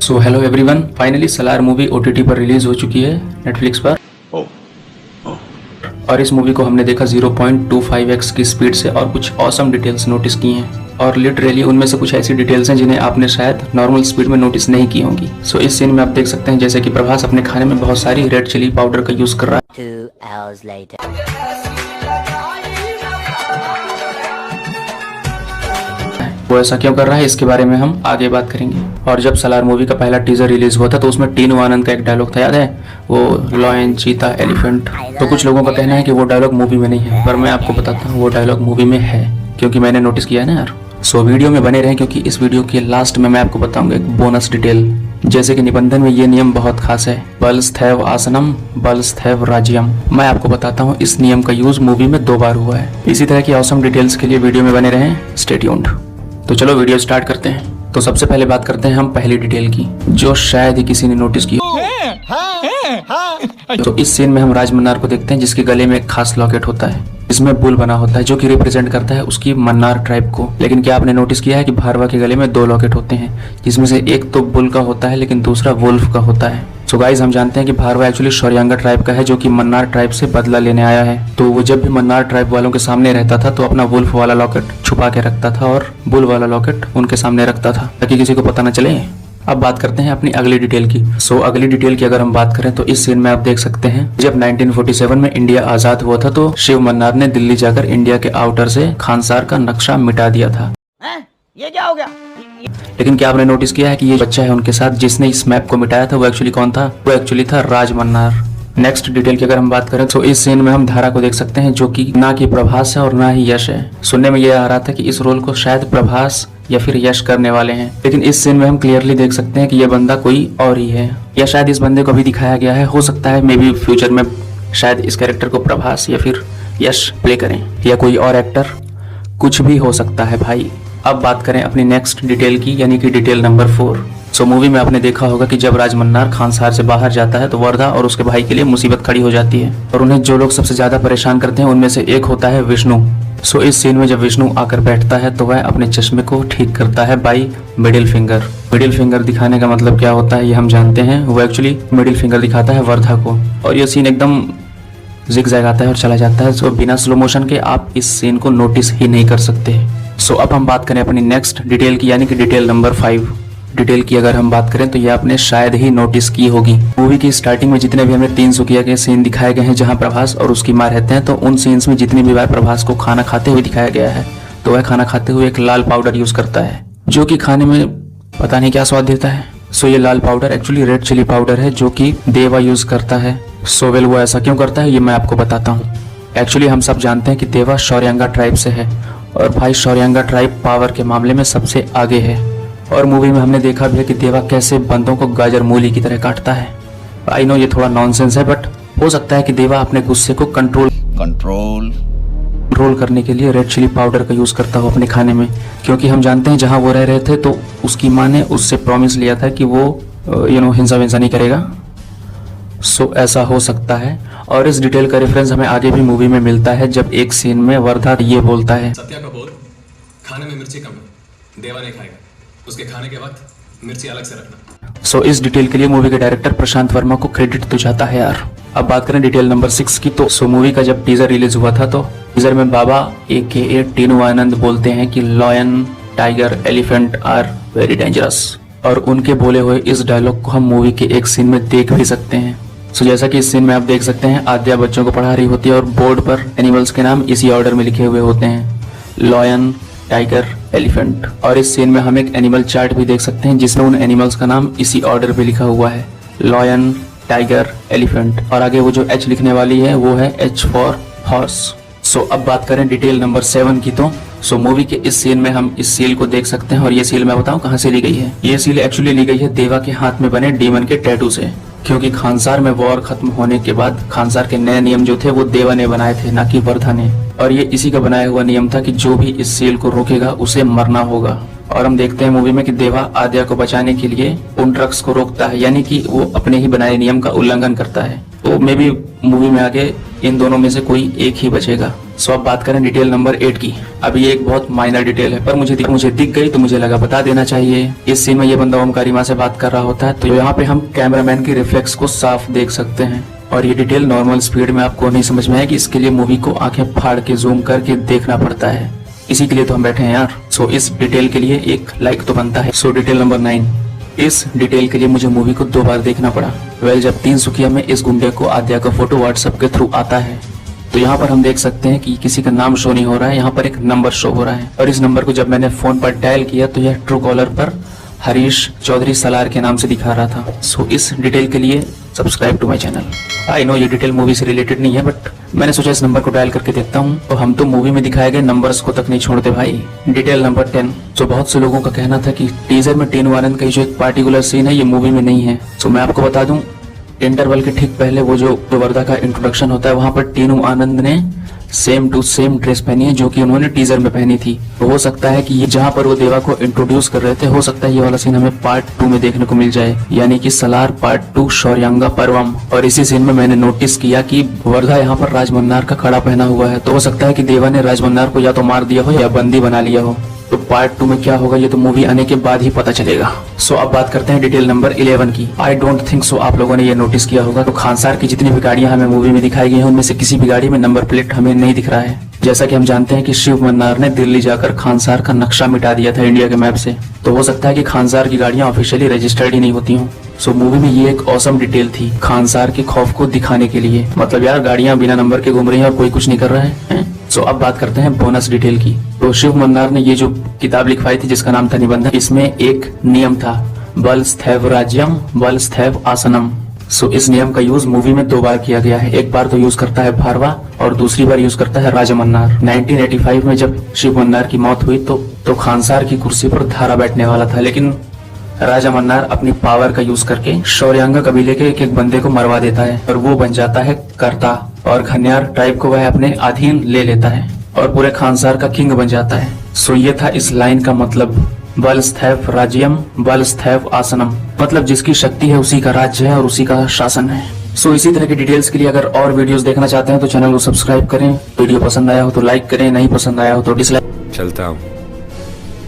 So hello everyone, finally Salaar movie OTT पर release हो चुकी है नेटफ्लिक्स पर। और इस मूवी को हमने देखा 0.25x की स्पीड से और कुछ ऑसम डिटेल्स नोटिस की हैं। और लिटरली उनमें से कुछ ऐसी डिटेल्स हैं जिन्हें आपने शायद नॉर्मल स्पीड में नोटिस नहीं की होंगी। सो इस सीन में आप देख सकते हैं जैसे कि प्रभास अपने खाने में बहुत सारी रेड चिली पाउडर का यूज कर रहा है। 2 hours later. वो ऐसा क्यों कर रहा है इसके बारे में हम आगे बात करेंगे। और जब सलार मूवी का पहला टीजर रिलीज हुआ था तो उसमें टीनू आनंद का एक डायलॉग था, याद है, वो लॉयन, चीता, एलिफेंट। तो कुछ लोगों का कहना है कि वो डायलॉग मूवी में नहीं है, पर मैं आपको बताता हूँ वो डायलॉग मूवी में है, क्योंकि मैंने नोटिस किया है ना यार। सो वीडियो में बने रहें, क्योंकि इस वीडियो के लास्ट में मैं आपको बताऊंगा एक बोनस डिटेल। जैसे कि निबंधन में ये नियम बहुत खास है, बलस्थैव आसनम बलस्थैव राज्यम। मैं आपको बताता हूँ इस नियम का यूज मूवी में 2 बार हुआ है। इसी तरह की ऑसम डिटेल्स के लिए वीडियो में बने रहें, स्टे ट्यून्ड। तो चलो वीडियो स्टार्ट करते हैं। तो सबसे पहले बात करते हैं हम पहली डिटेल की, जो शायद ही किसी ने नोटिस की। तो इस सीन में हम राज मन्नार को देखते हैं जिसके गले में एक खास लॉकेट होता है, इसमें बुल बना होता है जो कि रिप्रेजेंट करता है उसकी मन्नार ट्राइब को। लेकिन क्या आपने नोटिस किया है कि भारवा के गले में 2 लॉकेट होते हैं, जिसमें से एक तो बुल का होता है लेकिन दूसरा वुल्फ का होता है। सो गाइस, हम जानते हैं कि भारवा एक्चुअली शौर्यांगा ट्राइब का है जो कि मन्नार ट्राइब से बदला लेने आया है। तो वो जब भी मन्नार ट्राइब वालों के सामने रहता था तो अपना वुल्फ वाला लॉकेट छुपा के रखता था और बुल वाला लॉकेट उनके सामने रखता था ताकि किसी को पता न चले। अब बात करते हैं अपनी अगली डिटेल की। सो अगली डिटेल की अगर हम बात करें तो इस सीन में आप देख सकते हैं जब 1947 में इंडिया आजाद हुआ था तो शिव मन्नार ने दिल्ली जाकर इंडिया के आउटर से खानसार का नक्शा मिटा दिया था। ये क्या हो गया? लेकिन क्या आपने नोटिस किया है कि ये बच्चा है उनके साथ जिसने इस मैप को मिटाया था, वो एक्चुअली कौन था? वो एक्चुअली था राज मन्नार। नेक्स्ट डिटेल की अगर हम बात करें तो इस सीन में हम धारा को देख सकते हैं जो कि ना कि प्रभास है और ना ही यश है। सुनने में ये आ रहा था कि इस रोल को शायद प्रभास या फिर यश करने वाले हैं, लेकिन इस सीन में हम क्लियरली देख सकते हैं कि ये बंदा कोई और ही है, या शायद इस बंदे को भी दिखाया गया है। हो सकता है मे बी फ्यूचर में शायद इस कैरेक्टर को प्रभास या फिर यश प्ले करें, या कोई और एक्टर, कुछ भी हो सकता है भाई। अब बात करें अपनी नेक्स्ट डिटेल की, यानी कि डिटेल नंबर 4। सो मूवी में आपने देखा होगा कि जब राज मन्नार खानसार से बाहर जाता है तो वर्धा और उसके भाई के लिए मुसीबत खड़ी हो जाती है, और उन्हें जो लोग सबसे ज्यादा परेशान करते हैं उनमें से एक होता है विष्णु। सो इस सीन में जब विष्णु आकर बैठता है तो वह अपने चश्मे को ठीक करता है by middle finger. Middle finger दिखाने का मतलब क्या होता है ये हम जानते हैं, वो एक्चुअली मिडिल फिंगर दिखाता है वर्धा को। और ये सीन एकदम जिग-जैग आता है और चला जाता है। सो बिना स्लो मोशन के आप इस सीन को नोटिस ही नहीं कर सकते। सो अब हम बात करें अपनी नेक्स्ट डिटेल की, यानी कि डिटेल नंबर 5। डिटेल की अगर हम बात करें तो ये आपने शायद ही नोटिस की होगी। मूवी की स्टार्टिंग में जितने भी हमें 3 सुखिया के सीन दिखाए गए हैं जहां प्रभास और उसकी मां रहते हैं, तो उन सीन्स में जितनी भी बार प्रभास को खाना खाते हुए दिखाया गया है तो वह खाना खाते हुए एक लाल पाउडर यूज करता है जो कि खाने में पता नहीं क्या स्वाद देता है। सो ये लाल powder actually red chili powder है जो कि देवा यूज करता है। सो वेल, वो ऐसा क्यों करता है ये मैं आपको बताता हूँ। एक्चुअली हम सब जानते हैं कि देवा शौर्यांगा ट्राइब से है, और भाई शौर्यांगा ट्राइब पावर के मामले में सबसे आगे है। और मूवी में हमने देखा भी है कि देवा कैसे बंदों को गाजर मूली की तरह काटता है। आई नो ये थोड़ा नॉनसेंस है, बट हो सकता है कि देवा अपने गुस्से को कंट्रोल करने के लिए रेड चिली पाउडर का यूज करता हो अपने खाने में, क्योंकि हम जानते हैं जहां वो रह रहे थे तो उसकी माँ ने उससे प्रॉमिस लिया था कि वो हिंसा विंसा नहीं करेगा। सो ऐसा हो सकता है। और इस डिटेल का रेफरेंस हमें आगे भी मूवी में मिलता है जब एक सीन में वर्धा ये बोलता है, सत्या का बोल, खाने में मिर्ची कम है, देवा नहीं खाएगा, उसके खाने के वक्त मिर्ची अलग से रखना। सो इस डिटेल के लिए मूवी के डायरेक्टर प्रशांत वर्मा को क्रेडिट तो जाता है यार। अब बात करें डिटेल नंबर 6 की, तो सो मूवी का जब टीजर रिलीज हुआ था तो टीजर में बाबा AKA टीनू आनंद बोलते हैं कि lion, tiger, elephant are very dangerous, और उनके बोले हुए इस डायलॉग को हम मूवी के एक सीन में देख भी सकते हैं। सो जैसा कि इस सीन में आप देख सकते हैं आद्या बच्चों को पढ़ा रही होती है और बोर्ड पर एनिमल्स के नाम इसी ऑर्डर में लिखे हुए होते हैं, लॉयन, टाइगर, एलिफेंट। और इस सीन में हम एक एनिमल चार्ट भी देख सकते हैं जिसमें उन एनिमल्स का नाम इसी ऑर्डर पे लिखा हुआ है, लॉयन, टाइगर, एलिफेंट, और आगे वो जो H लिखने वाली है वो है H फॉर हॉर्स। सो अब बात करें डिटेल नंबर 7 की, तो सो मूवी के इस सीन में हम इस सील को देख सकते हैं, और ये सील मैं बताऊं कहां से ली गई है। ये सील एक्चुअली ली गई है देवा के हाथ में बने डीमन के टैटू से, क्योंकि खानसार में वॉर खत्म होने के बाद खानसार के नए नियम जो थे वो देवा ने बनाए थे, ना कि वर्धा ने। और ये इसी का बनाया हुआ नियम था कि जो भी इस सील को रोकेगा उसे मरना होगा। और हम देखते हैं मूवी में कि देवा आद्या को बचाने के लिए उन ड्रग्स को रोकता है, यानी कि वो अपने ही बनाए नियम का उल्लंघन करता है। तो मे बी मूवी में आगे इन दोनों में से कोई एक ही बचेगा। सो अब बात करें डिटेल नंबर 8 की। अब ये एक बहुत माइनर डिटेल है, पर मुझे दिख गई तो मुझे लगा बता देना चाहिए। इस सीन में ये बंदा ओमकारिमा से बात कर रहा होता है, तो यहाँ पे हम कैमरामैन की रिफ्लेक्स को साफ देख सकते हैं। और ये डिटेल नॉर्मल स्पीड में आपको नहीं समझ में आएगी, इसके लिए मूवी को आंखें फाड़ के जूम करके देखना पड़ता है। इसी के लिए तो हम बैठे हैं यार। सो इस डिटेल के लिए एक लाइक तो बनता है। सो डिटेल नंबर 9, इस डिटेल के लिए मुझे मूवी को 2 बार देखना पड़ा। जब तिनसुकिया में इस गुंडे को आद्या का फोटो व्हाट्सएप के थ्रू आता है, तो यहाँ पर हम देख सकते हैं कि किसी का नाम शो नहीं हो रहा है, यहाँ पर एक नंबर शो हो रहा है। और इस नंबर को जब मैंने फोन पर डायल किया तो यह ट्रू कॉलर पर हरीश चौधरी सलार के नाम से दिखा रहा था। सो इस डिटेल के लिए subscribe to my channel. I know ये डिटेल मूवी से रिलेटेड नहीं है, बट मैंने सोचा इस नंबर को डायल करके देखता हूँ। तो हम तो मूवी में दिखाए गए नंबर्स को तक नहीं छोड़ते भाई। डिटेल नंबर 10, तो बहुत से लोगों का कहना था कि टीजर में टीनू आनंद का जो एक पार्टिकुलर सीन है ये मूवी में नहीं है। तो मैं आपको बता दूं, इंटरवल के ठीक पहले वो जो वर्धा का इंट्रोडक्शन होता है, वहाँ पर टीनू आनंद ने सेम टू सेम ड्रेस पहनी है जो कि उन्होंने टीजर में पहनी थी। तो हो सकता है कि ये जहाँ पर वो देवा को इंट्रोड्यूस कर रहे थे, हो सकता है ये वाला सीन हमें पार्ट 2 में देखने को मिल जाए, यानी कि सलार पार्ट 2 शौर्यांगा पर्वम। और इसी सीन में मैंने नोटिस किया कि वर्धा यहाँ पर राजमन्नार का कड़ा पहना हुआ है, तो हो सकता है कि देवा ने राजमन्नार को या तो मार दिया हो या बंदी बना लिया हो। तो पार्ट 2 में क्या होगा ये तो मूवी आने के बाद ही पता चलेगा। सो अब बात करते हैं डिटेल नंबर 11 की। आई डोंट थिंक सो आप लोगों ने ये नोटिस किया होगा, तो खानसार की जितनी भी गाड़ियां हमें मूवी में दिखाई गई हैं उनमें से किसी भी गाड़ी में नंबर प्लेट हमें नहीं दिख रहा है। जैसा कि हम जानते हैं कि शिव मन्नार ने दिल्ली जाकर खानसार का नक्शा मिटा दिया था इंडिया के मैप से, तो हो सकता है कि खानसार की गाड़ियां ऑफिशियली रजिस्टर्ड ही नहीं होती हूँ। सो मूवी में ये एक ऑसम डिटेल थी खानसार के खौफ को दिखाने के लिए। मतलब यार गाड़ियां बिना नंबर के घूम रही हैं और कोई कुछ नहीं कर रहा है। सो अब बात करते हैं बोनस डिटेल की। तो शिव मन्नार ने ये जो किताब लिखवाई थी जिसका नाम था निबंधन, इसमें एक नियम था, बल स्थैव राज्यम बल स्थैव आसनम। सो इस नियम का यूज मूवी में 2 बार किया गया है। एक बार तो यूज करता है भारवा और दूसरी बार यूज करता है राजा मन्नार। 1985 में जब शिव मन्नार की मौत हुई तो खानसार की कुर्सी पर धारा बैठने वाला था, लेकिन राजा मन्नार अपनी पावर का यूज करके शौर्यांगा कबीले के एक बंदे को मरवा देता है और वो बन जाता है कर्ता, और खन्यार ट्राइब को वह अपने अधीन ले लेता है और पूरे खानसार का किंग बन जाता है। सो ये था इस लाइन का मतलब, बल स्थैव राज्यम बल स्थैव आसनम, मतलब जिसकी शक्ति है उसी का राज्य है और उसी का शासन है। सो इसी तरह की डिटेल्स के लिए अगर और वीडियोस देखना चाहते हैं तो चैनल को सब्सक्राइब करें। वीडियो पसंद आया हो तो लाइक करें, नहीं पसंद आया हो तो डिसलाइक। चलता हूँ,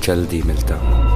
जल्दी मिलता हूँ।